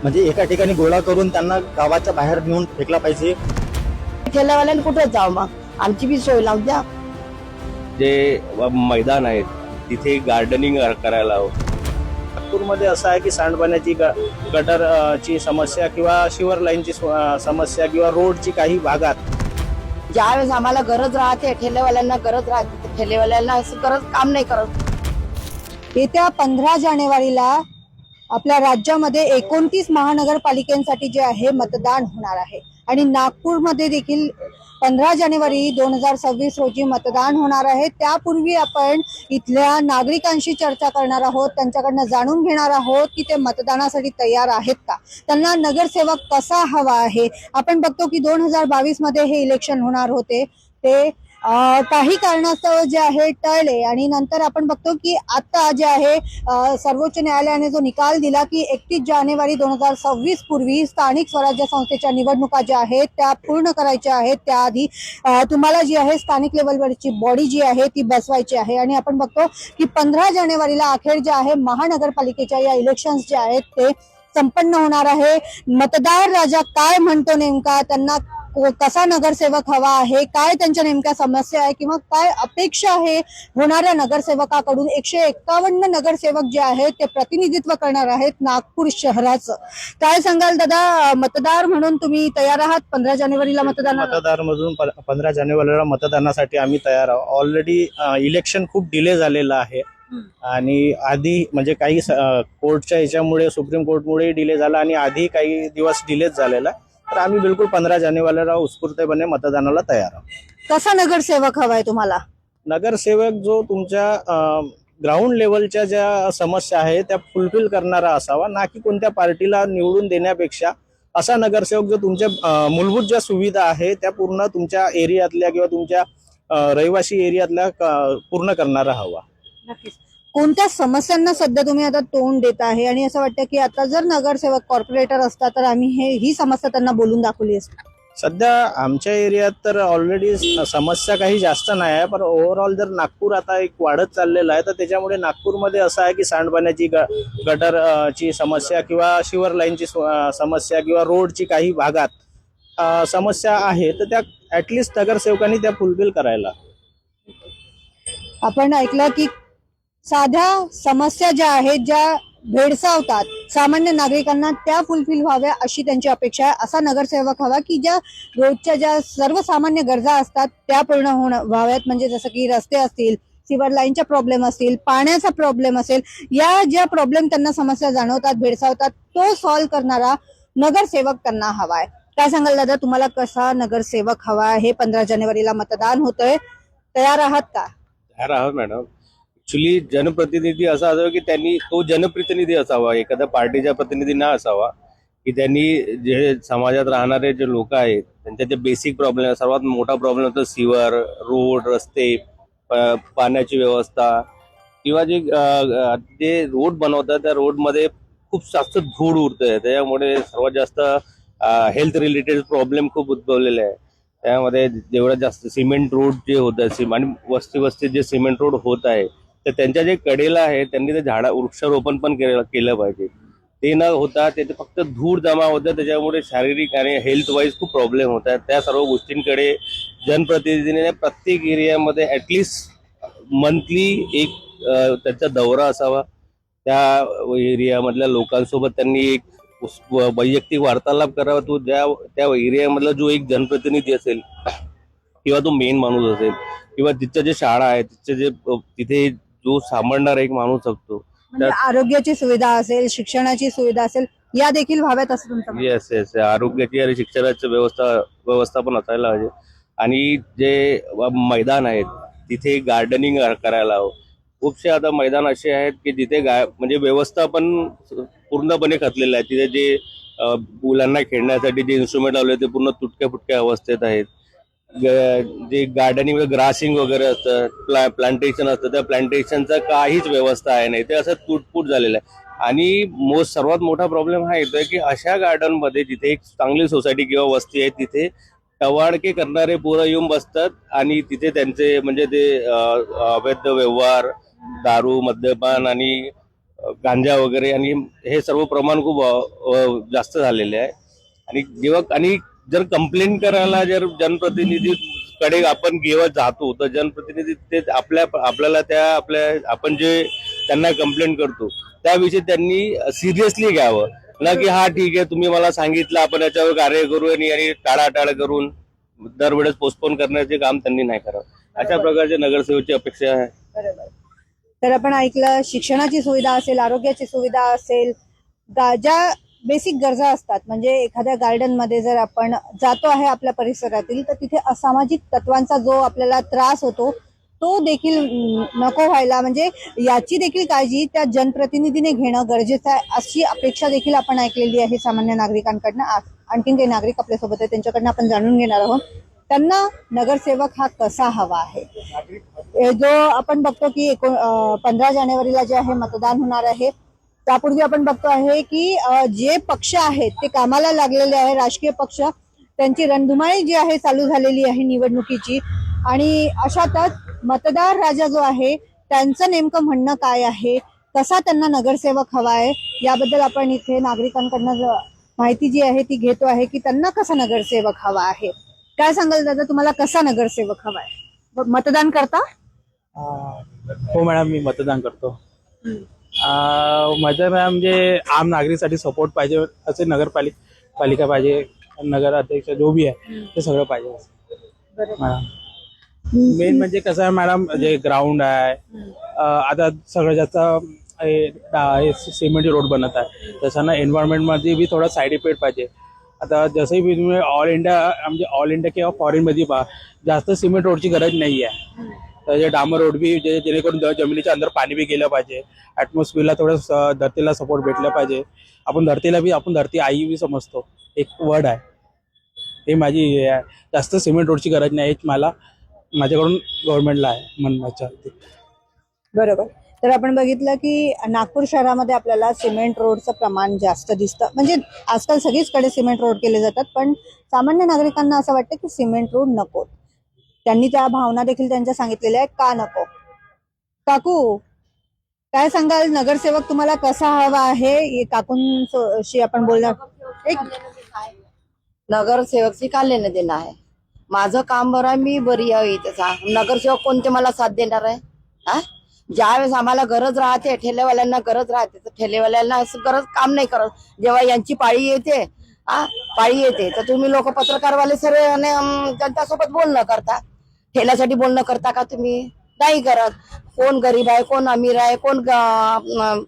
म्हणजे एका ठिकाणी गोळा करून त्यांना गावाच्या बाहेर नेऊन फेकला पाहिजे. ठेल्यावाल्याने कुठे जाऊ, मग आमची बी सोय लावून द्या. जे मैदान आहेत तिथे गार्डनिंग करायला हवं. नागपूरमध्ये असं आहे की सांडपाण्याची गटर ची समस्या किंवा शिवर लाईनची समस्या किंवा रोडची काही भागात ज्यावेळेस आम्हाला गरज राहते, ठेलेवाल्यांना गरज राहते, ठेलेवाल्यांना असं गरज काम नाही करत. येत्या 15 जानेवारीला आपल्या राज्यामध्ये 29 महानगरपालिकांसाठी जे आहे मतदान होणार आहे आणि नागपूरमध्ये देखील 15 जानेवारी 2026 रोजी मतदान होणार आहे. त्यापूर्वी आपण इथल्या नागरिकांशी चर्चा करणार आहोत, त्यांच्याकडनं जाणून घेणार आहोत की ते मतदानासाठी तयार आहेत का, त्यांना नगरसेवक कसा हवा आहे. आपण बघतो की 2022 मध्ये हे इलेक्शन होणार होते, ते काही कारणास्तव जे आहे टळले आणि नंतर आपण बघतो की आता जे आहे सर्वोच्च न्यायालयाने जो निकाल दिला की 31 जानेवारी 2026 पूर्वी स्थानिक स्वराज्य संस्थेच्या निवडणुका ज्या आहेत त्या पूर्ण करायच्या आहेत. त्याआधी तुम्हाला जी आहे स्थानिक लेवलवरची बॉडी जी आहे ती बसवायची आहे आणि आपण बघतो की 15 जानेवारीला अखेर जे आहे महानगरपालिकेच्या या इलेक्शन्स जे आहेत ते संपन्न होणार आहे. मतदार राजा काय म्हणतो नेमका, त्यांना कसा नगरसेवक हवा आहे, काय त्यांच्या नेमक्या समस्या आहे किंवा काय अपेक्षा आहे होणाऱ्या नगरसेवकाकडून. 151 नगरसेवक जे आहेत ते प्रतिनिधित्व करणार आहेत नागपूर शहराचं. काय सांगाल दादा, मतदार म्हणून तुम्ही तयार आहात 15 जानेवारीला मतदार मधून 15 जानेवारीला मतदानासाठी आम्ही तयार आहोत. ऑलरेडी इलेक्शन खूप डिले झालेलं आहे आणि आधी म्हणजे काही कोर्टच्या याच्यामुळे, सुप्रीम कोर्टमुळे डिले झाला आणि आधी काही दिवस डिलेच झालेला. तर आम्ही बिलकुल 15 जानेवारीला उत्स्फूर्तपणे मतदानाला तयार आहोत. कसा नगरसेवक हवाय तुम्हाला? नगरसेवक जो तुमच्या ग्राउंड लेवलच्या ज्या समस्या आहेत त्या फुलफिल करणारा असावा, ना की कोणत्या पार्टीला निवडून देण्यापेक्षा असा नगरसेवक जो तुमच्या मूलभूत ज्या सुविधा आहेत त्या पूर्ण तुमच्या एरियातल्या किंवा तुमच्या रहिवासी एरियातल्या पूर्ण करणारा हवा. नक्कीच. कोणत्या समस्यांना सध्या तुम्ही आता तोंड देत आहे आणि असं वाटतं की आता जर नगरसेवक कॉर्पोरेटर असता तर आम्ही ही समस्या त्यांना बोलून दाखवली असती? सध्या आमच्या एरियात तर ऑलरेडी समस्या काही जास्त नाही आहे, पण ओव्हरऑल जर नागपूर आता एक वाढत चाललेलं आहे तर त्याच्यामुळे नागपूरमध्ये असं आहे की सांडपाण्याची गटर ची समस्या किंवा शिवर लाईनची समस्या किंवा रोडची काही भागात समस्या आहे, तर त्या ऍटलिस्ट नगरसेवकांनी त्या फुलफिल करायला. आपण ऐकलं की साध्या समस्या ज्या आहेत, ज्या भेडसावतात सामान्य नागरिकांना, त्या फुलफिल व्हाव्या अशी त्यांची अपेक्षा आहे. असा नगरसेवक हवा की ज्या रोजच्या ज्या सर्वसामान्य गरजा असतात त्या पूर्ण व्हाव्यात. म्हणजे जसं की रस्ते असतील, सिवर लाईनचा प्रॉब्लेम असतील, पाण्याचा प्रॉब्लेम असेल, या ज्या प्रॉब्लेम त्यांना समस्या जाणवतात, भेडसावतात, तो सॉल्व्ह करणारा नगरसेवक त्यांना हवाय. काय सांगाल दादा, तुम्हाला कसा नगरसेवक हवा आहे? 15 जानेवारीला मतदान होतंय, तयार आहात का? तयार आहोत मॅडम. ऍक्च्युली जनप्रतिनिधी असा असावा की त्यांनी तो जनप्रतिनिधी असावा, एखाद्या पार्टीचा प्रतिनिधी न असावा, की त्यांनी जे समाजात राहणारे जे लोक आहेत त्यांच्या जे बेसिक प्रॉब्लेम, सर्वात मोठा प्रॉब्लेम होतो सिवर, रोड, रस्ते, पाण्याची व्यवस्था किंवा जे रोड बनवतात त्या रोडमध्ये खूप जास्त धूळ उडतंय, त्याच्यामुळे सर्वात जास्त हेल्थ रिलेटेड प्रॉब्लेम खूप उद्भवलेले आहे. त्यामध्ये जेवढं जास्त सिमेंट रोड जे होत आहे आणि वस्ती वस्ती जे सिमेंट रोड होत आहे तर त्यांच्या जे कडेला आहे त्यांनी ते वृक्षारोपण पण केलं पाहिजे. ते न होता ते फक्त धूळ जमा होतं, त्याच्यामुळे शारीरिक आणि हेल्थ वाईज खूप प्रॉब्लेम होत आहेत. त्या सर्व गोष्टींकडे जनप्रतिनिधीने प्रत्येक एरियामध्ये ऍटलिस्ट मंथली एक त्यांचा दौरा असावा. त्या एरियामधल्या लोकांसोबत त्यांनी एक वैयक्तिक वार्तालाप करावा. तो त्या एरियामधला जो एक जनप्रतिनिधी असेल किंवा तो मेन माणूस असेल किंवा तिथच्या जे शाळा आहे तिथे जो सांभाळणारा एक माणूस असतो, म्हणजे आरोग्याची सुविधा असेल, शिक्षणाची सुविधा असेल, या देखील व्हाव्यात असं तुमचं म्हणणं? येस आरोग्याची आणि शिक्षणाची व्यवस्था पण असायला पाहिजे. आणि जे मैदान आहेत तिथे गार्डनिंग करायला हवं. खूपसे आता मैदान असे आहेत की जिथे म्हणजे व्यवस्था पण पूर्णपणे खचलेलं आहे. तिथे जे मुलांना खेळण्यासाठी जे इन्स्ट्रुमेंट लावले ते पूर्ण तुटक्या फुटक्या अवस्थेत आहेत. जे गार्डनिंग ग्रासिंग वगैरे असतं, प्लांटेशन असतं, त्या प्लांटेशनचा काहीच व्यवस्था आहे नाही, ते असं तुटपूट झालेलं आहे. आणि सर्वात मोठा प्रॉब्लेम हा येतोय की अशा गार्डन मध्ये जिथे एक चांगली सोसायटी किंवा वस्ती आहे तिथे टवाळके करणारे पोरं येऊन बसतात आणि तिथे त्यांचे म्हणजे ते अवैध व्यवहार, दारू, मद्यपान आणि गांजा वगैरे आणि हे सर्व प्रमाण खूप जास्त झालेले आहे. आणि जर कंप्लेंट करायला जर जनप्रतिनिधी कडे आपण जेव्हा जातो तर जनप्रतिनिधी ते आपण जे त्यांना कंप्लेंट करतो त्याविषयी त्यांनी सिरियसली घ्यावं ना, की हा ठीक आहे तुम्ही मला सांगितलं आपण याच्यावर कार्य करू आणि टाळाटाळ करून दरवेळेस पोस्टपोन करण्याचे काम त्यांनी नाही करावं. अशा प्रकारच्या नगरसेवकाची अपेक्षा आहे. बरोबर. तर आपण ऐकलं, शिक्षणाची सुविधा असेल, आरोग्याची सुविधा असेल, ज्या बेसिक गरजा असतात, म्हणजे एखाद्या गार्डन मध्ये जर आपण जातो आहे आपल्या परिसरातील, तर तिथे असामाजिक तत्वांचा जो आपल्याला त्रास होतो तो देखील नको व्हायला, म्हणजे याची देखील काळजी त्या जनप्रतिनिधीने घेणं गरजेचं आहे, अशी अपेक्षा देखील आपण ऐकलेली आहे सामान्य नागरिकांकडनं. आणखीन काही नागरिक आपल्यासोबत आहे, त्यांच्याकडनं आपण जाणून घेणार आहोत त्यांना नगरसेवक हा कसा हवा आहे. जो आपण बघतो की 15 जानेवारीला जे आहे मतदान होणार आहे, त्यापूर्वी आपण बघतो आहे की जे पक्ष आहेत ते कामाला लागलेले आहे, राजकीय पक्ष, त्यांची रणधुमाळी जी आहे चालू झालेली आहे निवडणुकीची. आणि अशातच मतदार राजा जो आहे त्यांचं नेमकं म्हणणं काय आहे, कसा त्यांना नगरसेवक हवा आहे, याबद्दल आपण इथे नागरिकांकडनं माहिती जी आहे ती घेतो आहे की त्यांना कसा नगरसेवक हवा आहे. काय सांगाल दादा, तुम्हाला कसा नगरसेवक हवा आहे? मतदान करता? हो मॅडम, मी मतदान करतो. माझं मॅम म्हणजे आम नागरिकसाठी सपोर्ट पाहिजे असे पालिका पाहिजे, नगर अध्यक्ष जो भी आहे ते सगळं पाहिजे मॅडम. मेन म्हणजे कसं आहे मॅडम, जे ग्राउंड आहे आता सगळं जास्त सिमेंट रोड बनत आहे, तसं ना एन्व्हायरमेंटमध्ये बी थोडा साईड इफेक्ट पाहिजे. आता जसंही बी तुम्ही ऑल इंडिया किंवा फॉरेनमध्ये पहा, जास्त सिमेंट रोडची गरज नाही आहे. तर जे डांबर रोड बी जेणेकरून जमिनीच्या अंदर पाणी बी गेलं पाहिजे, ॲटमॉस्फिअरला थोडं धरतीला सपोर्ट भेटलं पाहिजे. आपण धरती आई बी समजतो, एक वर्ड आहे, हे माझी हे आहे. जास्त सिमेंट रोडची गरज नाही मला माझ्याकडून गव्हर्नमेंटला आहे म्हणण्याच्या. बरोबर. तर आपण बघितलं की नागपूर शहरामध्ये आपल्याला सिमेंट रोडचं प्रमाण जास्त दिसतं, म्हणजे आजकाल सगळीचकडे सिमेंट रोड केले जातात, पण सामान्य नागरिकांना असं वाटतं की सिमेंट रोड नको. त्यांनी त्या भावना देखील त्यांच्या सांगितलेल्या आहेत, का नको. काकू, काय सांगाल, नगरसेवक तुम्हाला कसा हवा आहे? काकूंशी आपण बोलणार. एक नगरसेवकची का लेणं देणं आहे? माझं काम बरं आहे, मी बरी आहे इथेचा. नगरसेवक कोणते मला साथ देणार आहे? हा, ज्यावेळेस आम्हाला गरज राहते, ठेलेवाल्यांना गरज राहते, तर ठेलेवाल्यांना असं गरज काम नाही करत. जेव्हा यांची पाळी येते तर तुम्ही लोक पत्रकारवाले सर्व जनतासोबत बोलणं करता, ठेल्यासाठी बोलणं करता का तुम्ही? नाही करत. कोण गरीब आहे, कोण अमीर आहे, कोण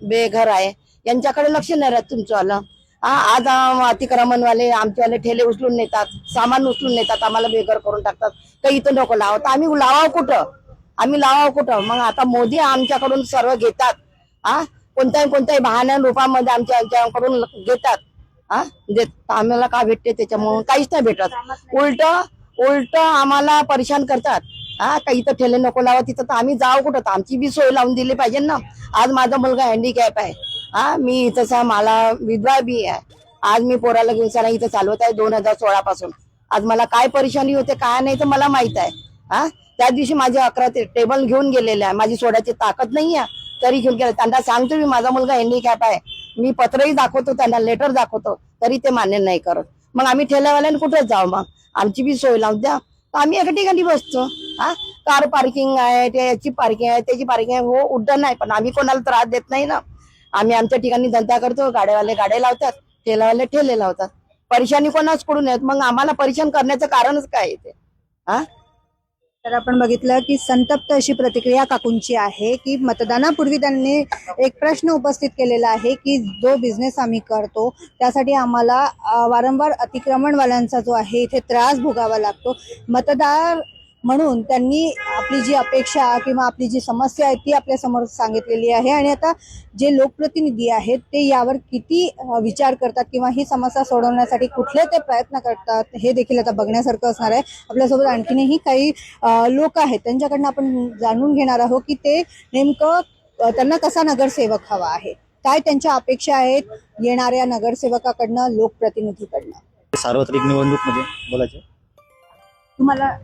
बेघर आहे, यांच्याकडे लक्ष नाही राहत तुमचं आलं. आज अतिक्रमणवाले आमच्यावाले ठेले उचलून नेतात, सामान उचलून नेतात, आम्हाला बेघर करून टाकतात. काही इथं नको लावत, आम्ही लावावं कुठं? मग आता मोदी आमच्याकडून सर्व घेतात, कोणत्याही बहाण्या रूपामध्ये आमच्याकडून घेतात. आम्हाला का भेटते? त्याच्यामुळे काहीच नाही भेटत. उलट आम्हाला परेशान करतात. काही इथं ठेले नको लावा, तिथं तर आम्ही जाऊ कुठं? तर आमची बी सोय लावून दिली पाहिजे ना. आज माझा मुलगा हँडिकॅप आहे, मी इथं मला विधवा बी आहे. आज मी पोराला घेऊन सणा इथं चालवत आहे 2016 पासून. आज मला काय परेशानी होते काय नाही तर मला माहित आहे. त्या दिवशी माझे 11 टेबल घेऊन गेलेले आहे, माझी सोडायची ताकद नाही आहे, तरी घेऊन गेले. त्यांना सांगतो मी माझा मुलगा हँडिकॅप आहे, मी पत्रही दाखवतो, त्यांना लेटर दाखवतो, तरी ते मान्य नाही करत. मग आम्ही ठेल्यावाल्याने कुठेच जाऊ? मग आमची बी सोय लावून द्या, आम्ही एका ठिकाणी बसतो. कार पार्किंग आहे, याची पार्किंग आहे, त्याची पार्किंग आहे, हो उड्डाण नाही, पण आम्ही कोणाला त्रास देत नाही ना. आम्ही आमच्या ठिकाणी धंदा करतो, गाड्यावाले गाड्या लावतात, ठेलावाले ठेले लावतात. परेशानी कोणाच कडून येत, मग आम्हाला परेशान करण्याचं कारणच काय येते? तर आपण बघितलं की संतप्त अशी प्रतिक्रिया काकूंची आहे की मतदानापूर्वी त्यांनी एक प्रश्न उपस्थित केलेला आहे की जो बिझनेस आम्ही करतो त्यासाठी आम्हाला वारंवार अतिक्रमणवाल्यांचा जो आहे इथे त्रास भोगावा लागतो. मतदार म्हणून त्यांनी आपली जी अपेक्षा किंवा आपली जी समस्या आहे ती आपल्या समोर सांगितलेली आहे. आणि आता जे लोकप्रतिनिधी आहेत ते यावर किती विचार करतात किंवा ही समस्या सोडवण्यासाठी कुठले ते प्रयत्न करतात हे देखील आता बघण्यासारखं असणार आहे. आपल्यासोबत आणखीनही काही लोक आहेत, त्यांच्याकडनं आपण जाणून घेणार आहोत की ते नेमकं त्यांना कसा नगरसेवक हवा आहे, काय त्यांच्या अपेक्षा आहेत येणाऱ्या नगरसेवकाकडनं, लोकप्रतिनिधीकडनं. सार्वत्रिक निवडणूक मध्ये बोलायचं तुम्हाला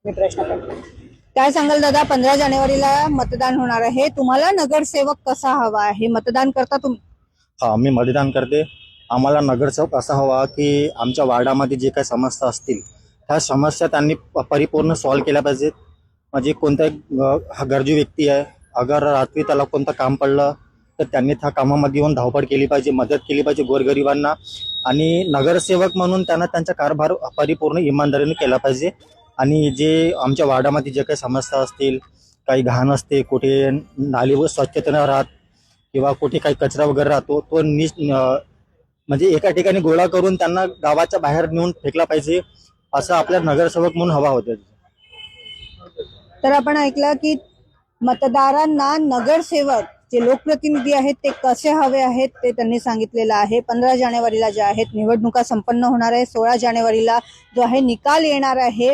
मी प्रश्न करतो, काय सांगाल दादा, 15 जानेवारीला मतदान होणार आहे, तुम्हाला नगरसेवक कसा हवा आहे? मतदान करता तुम्ही? हा, मी मतदान करते. आम्हाला नगरसेवक असा हवा की आमच्या वार्डामध्ये जे काही समस्या असतील त्या समस्या त्यांनी परिपूर्ण सॉल्व्ह केल्या पाहिजेत. म्हणजे कोणता गरजू व्यक्ती आहे, अगर रात्री त्याला कोणतं काम पडलं तर त्यांनी त्या कामामध्ये येऊन धावपळ केली पाहिजे, मदत केली पाहिजे गोरगरिबांना. आणि नगरसेवक म्हणून त्यांना त्यांचा कारभार परिपूर्ण इमानदारीने केला पाहिजे. आणि जे आमच्या वार्डामध्ये जे काही समस्या असतील, काही घाण असते, कुठे नाली स्वच्छता न राहत किंवा कुठे काही कचरा वगैरे राहतो, तो म्हणजे एका ठिकाणी गोळा करून त्यांना गावाच्या बाहेर नेऊन फेकला पाहिजे, असं आपल्या नगरसेवक म्हणून हवा होता. तर आपण ऐकलं की मतदारांना नगरसेवक जे लोकप्रतिनिधी आहेत ते कसे हवे आहेत ते त्यांनी सांगितलेलं आहे. 15 जानेवारीला ज्या आहेत निवडणुका संपन्न होणार आहे, 16 जानेवारीला जो आहे निकाल येणार आहे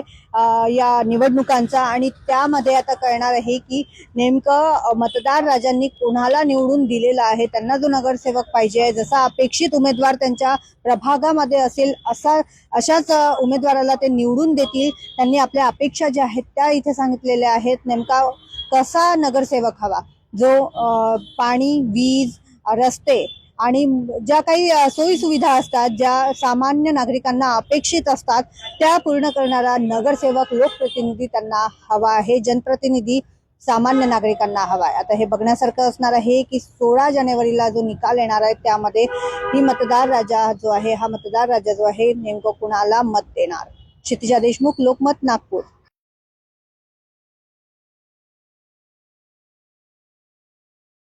या निवडणुकांचा, आणि त्यामध्ये आता कळणार आहे की नेमकं मतदार राजांनी कोणाला निवडून दिलेला आहे, त्यांना जो नगरसेवक पाहिजे, जसा अपेक्षित उमेदवार त्यांच्या प्रभागामध्ये असेल अशाच उमेदवाराला ते निवडून देतील. त्यांनी आपल्या अपेक्षा ज्या आहेत त्या इथे सांगितलेल्या आहेत. नेमका कसा नगरसेवक हवा, जो पाणी, वीज, रस्ते आणि ज्या काही सोयी सुविधा असतात, ज्या सामान्य नागरिकांना अपेक्षित असतात, त्या पूर्ण करणारा नगरसेवक, लोकप्रतिनिधी त्यांना हवा आहे. जनप्रतिनिधी सामान्य नागरिकांना हवा आहे. आता हे बघण्यासारखं असणार आहे की 16 जानेवारीला जो निकाल येणार आहे त्यामध्ये ही मतदार राजा जो आहे, हा मतदार राजा जो आहे नेमकं कुणाला मत देणार. क्षितिजा देशमुख, लोकमत, नागपूर.